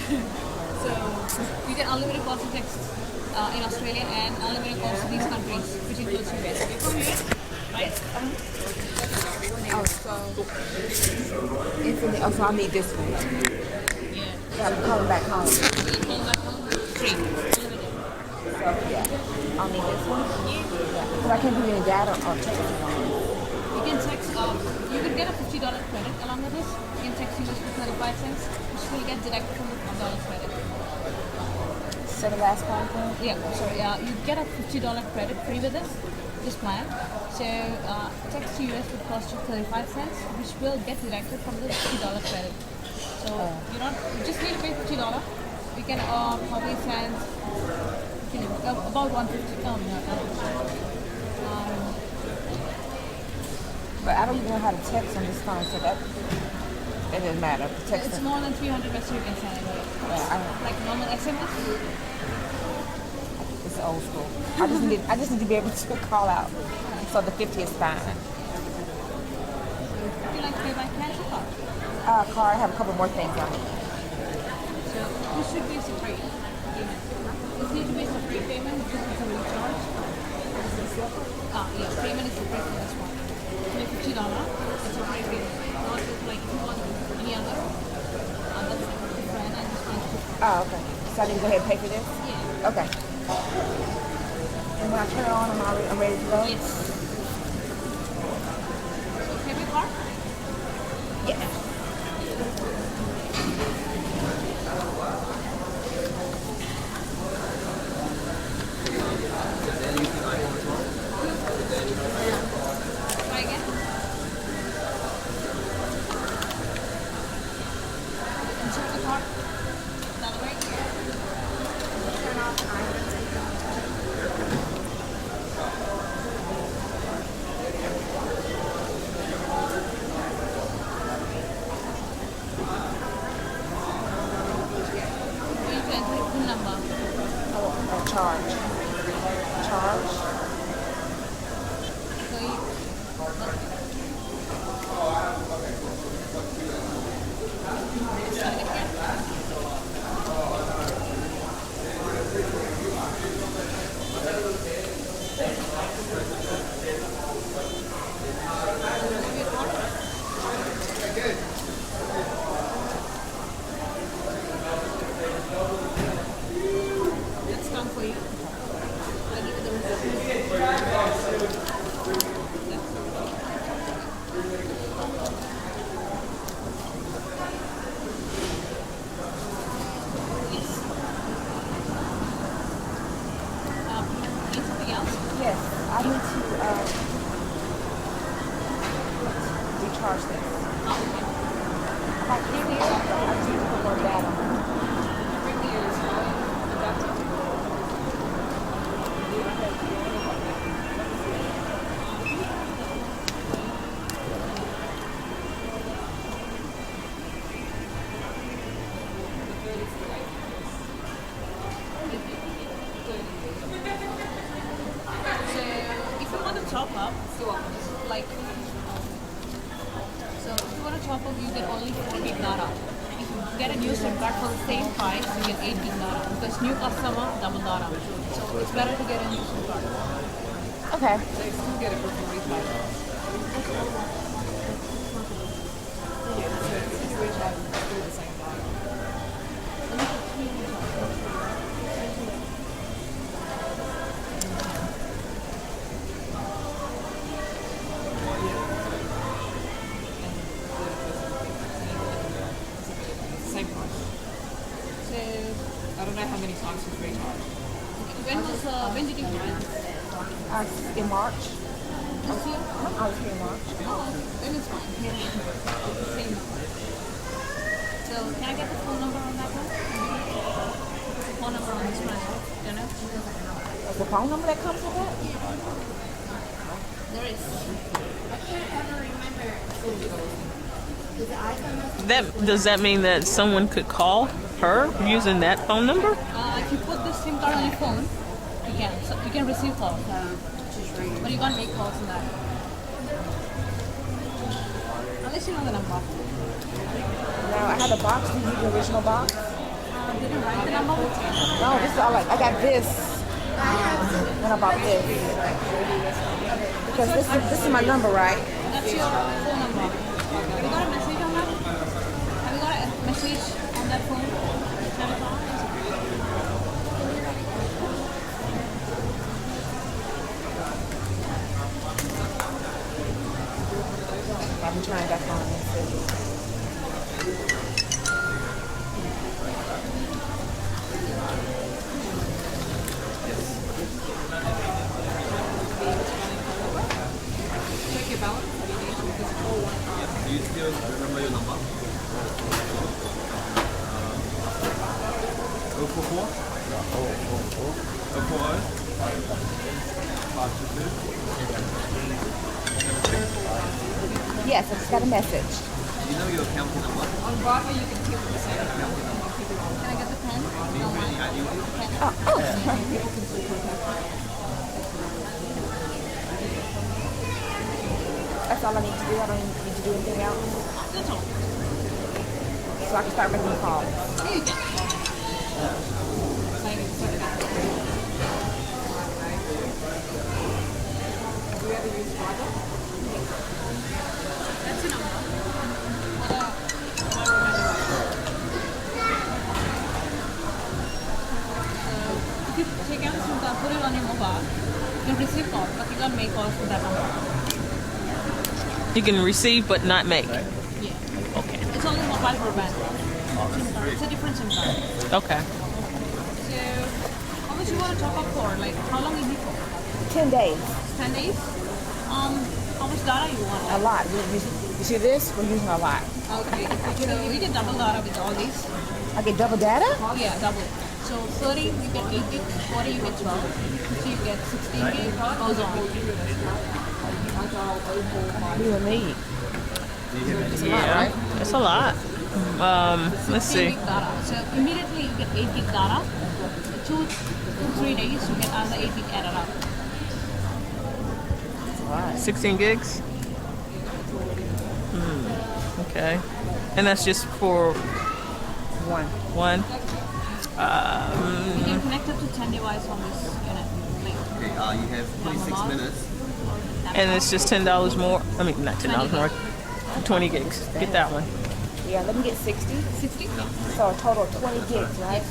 So you get unlimited calls and texts in Australia and unlimited calls to these countries, which includes US. You're from US, right? Oh, so infinite. Oh, so I'll need this one. Yeah. Yeah, I'm calling back home. So You call back home, free, unlimited. yeah, I'll need this one. Yeah, because I can't do any data or text. You can text, you could get a $50 credit along with this. You can text US for 35 cents, which will get deducted from the $1 credit. So the last part, please. Yeah, sorry, you get a $50 credit free with this plan. So text to US would cost you 35 cents, which will get deducted from the $50 credit. So you just need to pay $50. We can probably send about 150. Oh, no. But I don't even know how to text on this phone, so that it doesn't matter. Text It's more than 300 messages you can send anyway. Yeah, Like normal SMS. it's old school. I just need to be able to call out. So the 50 is fine. Would you like to pay by cash or card? Card. I have a couple more things on it. So this should be a separate payment. This needs to be a separate payment because it's a recharge. Yeah, payment is separate for this one. So $50, it's a separate payment. Not just like if you want any other, that's different and this one is different. Oh, okay. So I need to go ahead and pay for this? Yeah. Okay. And when I turn it on, I'm ready to go? Yes. So have your card? Yes. Try again. Insert the card. That way. Turn off the items. You can enter your PIN number. Oh, charge. Charge. So you, that's done for you. I give you the receipt. Yes. Anything else? Yes. I need to recharge this. Oh, okay. If I can't hear, I just need to put more data on. Bring the adapter. So if you want to top up, like, so if you want to top up, you get only 4 gig data. If you get a new SIM card for the same price, you get 8 gig data because new customer double data. So it's better to get a new SIM card. Okay. So you still get it for $45. Same price. So I don't know how many times you've recharged. When did you join? In March. This year? I was here in March. Oh, then it's fine. Same number. So can I get the phone number on that one? Phone number on this one as well. Do you know? Is the phone number that comes with that? There is. Does that mean that someone could call her using that phone number? If you put this SIM card on your phone, you can. So you can receive calls. But you can't make calls on that. Unless you know the number. Now, I had a box. Did you use the original box? didn't write the number with you. No, this is all like I got this. And I bought this. Because this is my number, right? That's your phone number. Have you got a message on that? Have you got a message on that phone? I've been trying that phone. Check your balance. Do you still remember your number? 044? 040? Yes, I just got a message. Do you know your county number? On Broadway, you can keep the same. Can I get the pen? No, That's all I need to do. I don't need to do anything else. That's all. So I can start making calls. There you go. So I can sort it out. Do you ever use Broadway? That's your number. If you take out the SIM card, put it on your mobile, you can receive calls, but you can't make calls with that number. You can receive but not make. Yeah. Okay. It's only mobile broadband. SIM card. It's a different SIM card. Okay. So, how much you want to top up for? Like, how long is it for? 10 days. 10 days? How much data you want? A lot. You see this? We're using a lot. Okay. So, we get double data with all these. I get double data? Yeah, double. So 30 you get 8 gig, 40 you get 12, 50 you get 16 gig, goes on. You and me. Yeah, it's a lot. Let's 16 see. gig data. So immediately you get 8 gig data. 3 days you get another 8 gig added up. 16 gigs? Okay. And that's just for one? You can connect up to 10 devices on this unit. Okay, you have 26 minutes. And it's just $10 more. I mean, not $10 more. 20 gigs. Get that one. Yeah, let me get 60. 60? Yeah. So a total of 20 gigs, right?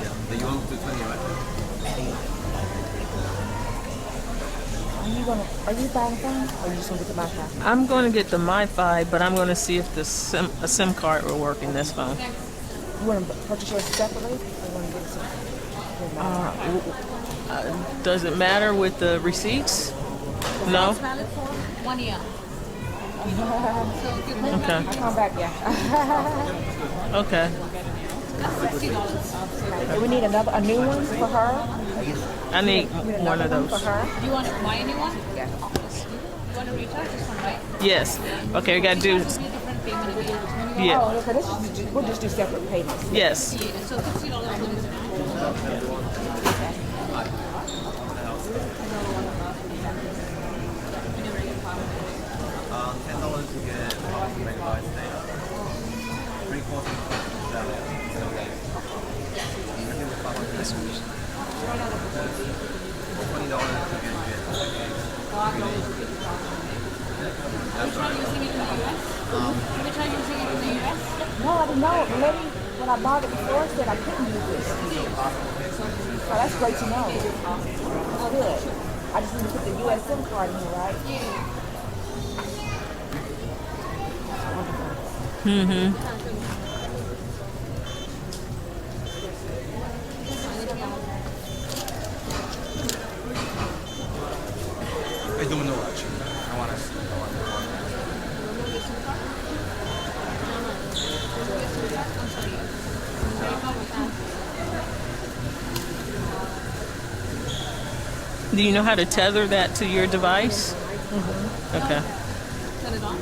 Yeah, but you want to do 20, right? Are you buying phone or are you just gonna get the Wi-Fi? I'm going to get the MiFi, but I'm going to see if a SIM card will work in this phone. You want to purchase yours separately or you want to get some? Does it matter with the receipts? No? It's valid for 1 year. So give me Okay. I'll come back, yeah. Okay. that's $60. Do we need a new one for her? I need one of For those. her? Do you want to buy anyone? Yeah. You want to recharge this one, right? Yes. Okay, we got to do. It's a different payment again. Yeah. Oh, okay, we'll just do separate payments. Yes. Yeah, so $60 limit. $10 to get 1 megabytes data. 3/4 $20 to get Have you tried using it in the US? Have you tried using it in the US? No, I didn't know. The lady, when I bought it before, said I couldn't use this. So that's great to know. That's good. I just need to put the US SIM card in here, right? I don't know actually. I want to see. Do you know how to tether that to your device? Okay. Turn it on.